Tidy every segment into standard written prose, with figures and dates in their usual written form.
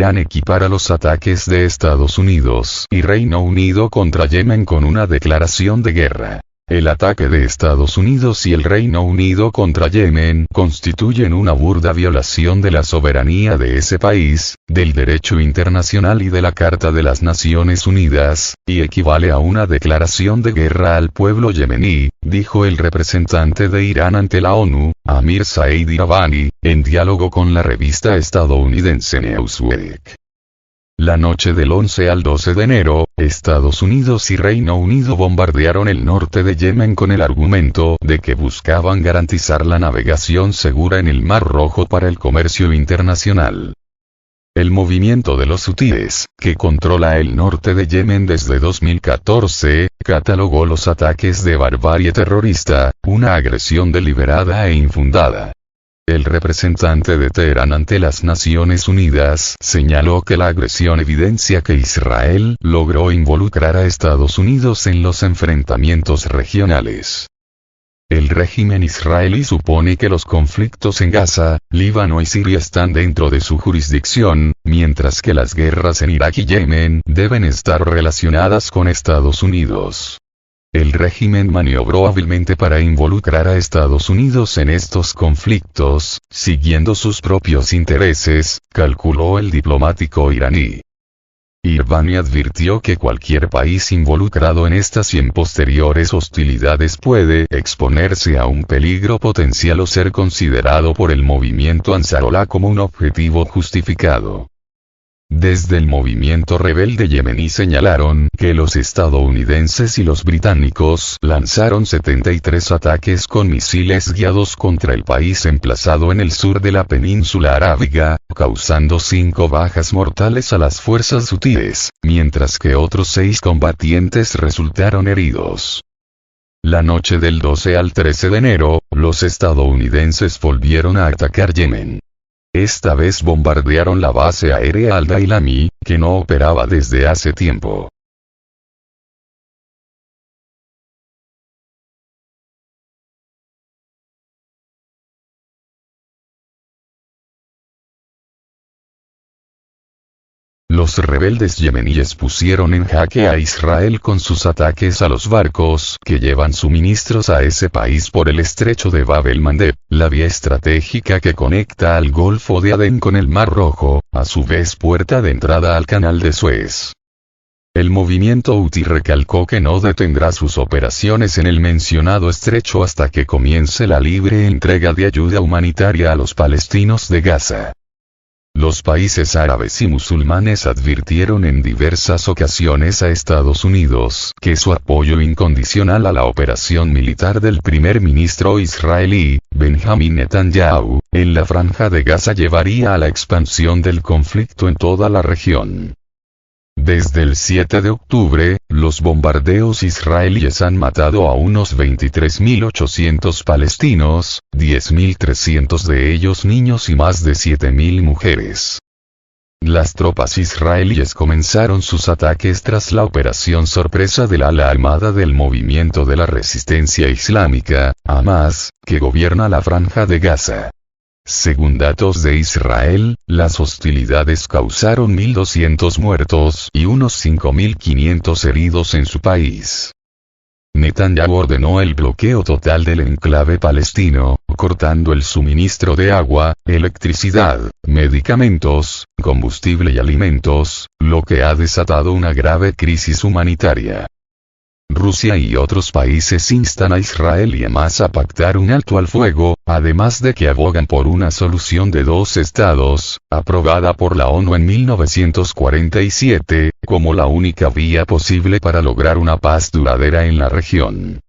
Irán equipara los ataques de Estados Unidos y Reino Unido contra Yemen con una declaración de guerra. El ataque de Estados Unidos y el Reino Unido contra Yemen constituyen una burda violación de la soberanía de ese país, del derecho internacional y de la Carta de las Naciones Unidas, y equivale a una declaración de guerra al pueblo yemení, dijo el representante de Irán ante la ONU, Amir Saeed Iravani, en diálogo con la revista estadounidense Newsweek. La noche del 11 al 12 de enero, Estados Unidos y Reino Unido bombardearon el norte de Yemen con el argumento de que buscaban garantizar la navegación segura en el Mar Rojo para el comercio internacional. El movimiento de los hutíes, que controla el norte de Yemen desde 2014, catalogó los ataques de barbarie terrorista, una agresión deliberada e infundada. El representante de Teherán ante las Naciones Unidas señaló que la agresión evidencia que Israel logró involucrar a Estados Unidos en los enfrentamientos regionales. El régimen israelí supone que los conflictos en Gaza, Líbano y Siria están dentro de su jurisdicción, mientras que las guerras en Irak y Yemen deben estar relacionadas con Estados Unidos. El régimen maniobró hábilmente para involucrar a Estados Unidos en estos conflictos, siguiendo sus propios intereses, calculó el diplomático iraní. Iravani advirtió que cualquier país involucrado en estas y en posteriores hostilidades puede exponerse a un peligro potencial o ser considerado por el movimiento Ansarollah como un objetivo justificado. Desde el movimiento rebelde yemení señalaron que los estadounidenses y los británicos lanzaron 73 ataques con misiles guiados contra el país emplazado en el sur de la península arábiga, causando 5 bajas mortales a las fuerzas hutíes, mientras que otros 6 combatientes resultaron heridos. La noche del 12 al 13 de enero, los estadounidenses volvieron a atacar Yemen. Esta vez bombardearon la base aérea Al-Dailami, que no operaba desde hace tiempo. Los rebeldes yemeníes pusieron en jaque a Israel con sus ataques a los barcos que llevan suministros a ese país por el estrecho de Bab el-Mandeb, la vía estratégica que conecta al Golfo de Adén con el Mar Rojo, a su vez puerta de entrada al Canal de Suez. El movimiento hutí recalcó que no detendrá sus operaciones en el mencionado estrecho hasta que comience la libre entrega de ayuda humanitaria a los palestinos de Gaza. Los países árabes y musulmanes advirtieron en diversas ocasiones a Estados Unidos que su apoyo incondicional a la operación militar del primer ministro israelí, Benjamin Netanyahu, en la franja de Gaza llevaría a la expansión del conflicto en toda la región. Desde el 7 de octubre, los bombardeos israelíes han matado a unos 23.800 palestinos, 10.300 de ellos niños y más de 7.000 mujeres. Las tropas israelíes comenzaron sus ataques tras la operación sorpresa del ala armada del Movimiento de la Resistencia Islámica, Hamas, que gobierna la franja de Gaza. Según datos de Israel, las hostilidades causaron 1.200 muertos y unos 5.500 heridos en su país. Netanyahu ordenó el bloqueo total del enclave palestino, cortando el suministro de agua, electricidad, medicamentos, combustible y alimentos, lo que ha desatado una grave crisis humanitaria. Rusia y otros países instan a Israel y Hamas a pactar un alto al fuego, además de que abogan por una solución de 2 estados, aprobada por la ONU en 1947, como la única vía posible para lograr una paz duradera en la región.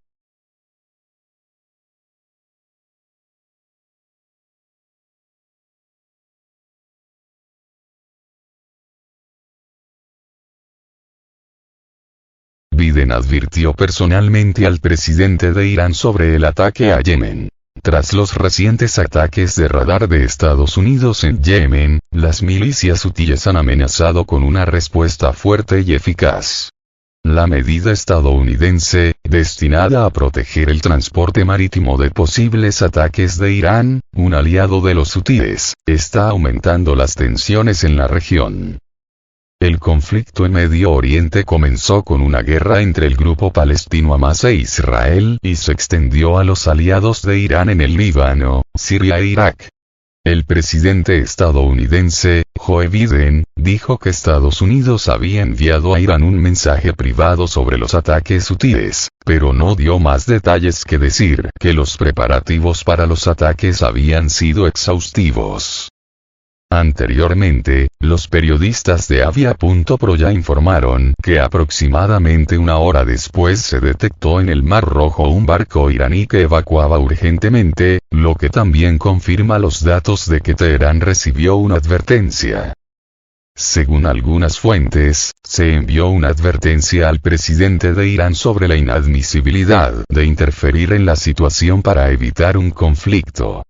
Biden advirtió personalmente al presidente de Irán sobre el ataque a Yemen. Tras los recientes ataques de radar de Estados Unidos en Yemen, las milicias hutíes han amenazado con una respuesta fuerte y eficaz. La medida estadounidense, destinada a proteger el transporte marítimo de posibles ataques de Irán, un aliado de los hutíes, está aumentando las tensiones en la región. El conflicto en Medio Oriente comenzó con una guerra entre el grupo palestino Hamas e Israel y se extendió a los aliados de Irán en el Líbano, Siria e Irak. El presidente estadounidense, Joe Biden, dijo que Estados Unidos había enviado a Irán un mensaje privado sobre los ataques hutíes, pero no dio más detalles que decir que los preparativos para los ataques habían sido exhaustivos. Anteriormente, los periodistas de Avia.pro ya informaron que aproximadamente una hora después se detectó en el Mar Rojo un barco iraní que evacuaba urgentemente, lo que también confirma los datos de que Teherán recibió una advertencia. Según algunas fuentes, se envió una advertencia al presidente de Irán sobre la inadmisibilidad de interferir en la situación para evitar un conflicto.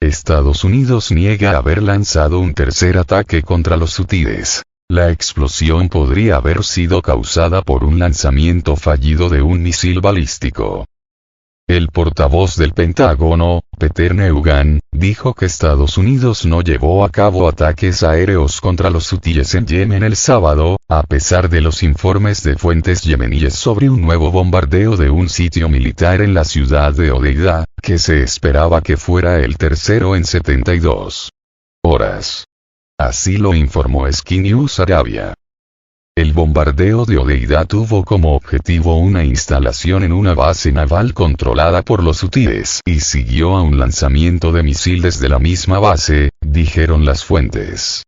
Estados Unidos niega haber lanzado un tercer ataque contra los hutíes. La explosión podría haber sido causada por un lanzamiento fallido de un misil balístico. El portavoz del Pentágono, Peter Neugan, dijo que Estados Unidos no llevó a cabo ataques aéreos contra los hutíes en Yemen el sábado, a pesar de los informes de fuentes yemeníes sobre un nuevo bombardeo de un sitio militar en la ciudad de Hodeida, que se esperaba que fuera el tercero en 72 horas. Así lo informó Sky News Arabia. El bombardeo de Hodeida tuvo como objetivo una instalación en una base naval controlada por los hutíes y siguió a un lanzamiento de misil desde la misma base, dijeron las fuentes.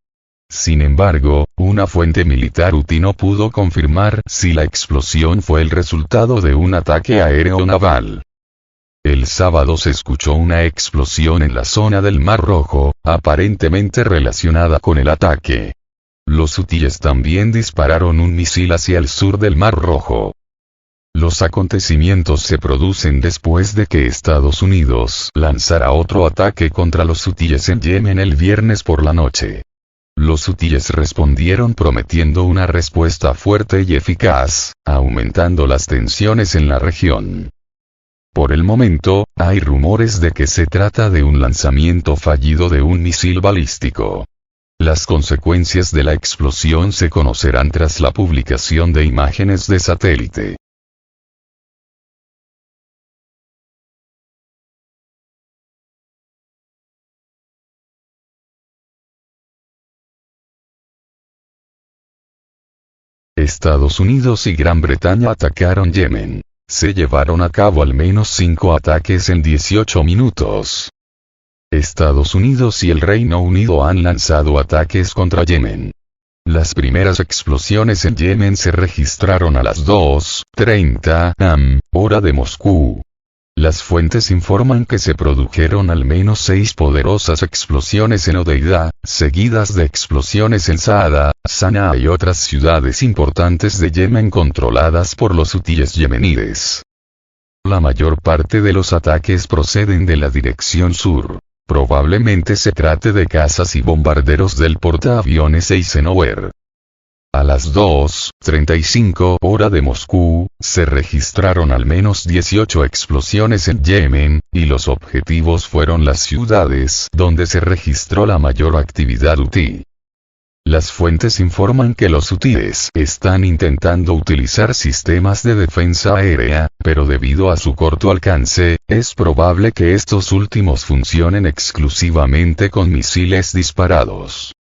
Sin embargo, una fuente militar hutí no pudo confirmar si la explosión fue el resultado de un ataque aéreo naval. El sábado se escuchó una explosión en la zona del Mar Rojo, aparentemente relacionada con el ataque. Los hutíes también dispararon un misil hacia el sur del Mar Rojo. Los acontecimientos se producen después de que Estados Unidos lanzara otro ataque contra los hutíes en Yemen el viernes por la noche. Los hutíes respondieron prometiendo una respuesta fuerte y eficaz, aumentando las tensiones en la región. Por el momento, hay rumores de que se trata de un lanzamiento fallido de un misil balístico. Las consecuencias de la explosión se conocerán tras la publicación de imágenes de satélite. Estados Unidos y Gran Bretaña atacaron Yemen. Se llevaron a cabo al menos 5 ataques en 18 minutos. Estados Unidos y el Reino Unido han lanzado ataques contra Yemen. Las primeras explosiones en Yemen se registraron a las 2:30 am, hora de Moscú. Las fuentes informan que se produjeron al menos 6 poderosas explosiones en Hodeida, seguidas de explosiones en Saada, Sanaa y otras ciudades importantes de Yemen controladas por los hutíes yemeníes. La mayor parte de los ataques proceden de la dirección sur. Probablemente se trate de cazas y bombarderos del portaaviones Eisenhower. A las 2:35 hora de Moscú, se registraron al menos 18 explosiones en Yemen, y los objetivos fueron las ciudades donde se registró la mayor actividad hutí. Las fuentes informan que los hutíes están intentando utilizar sistemas de defensa aérea, pero debido a su corto alcance, es probable que estos últimos funcionen exclusivamente con misiles disparados.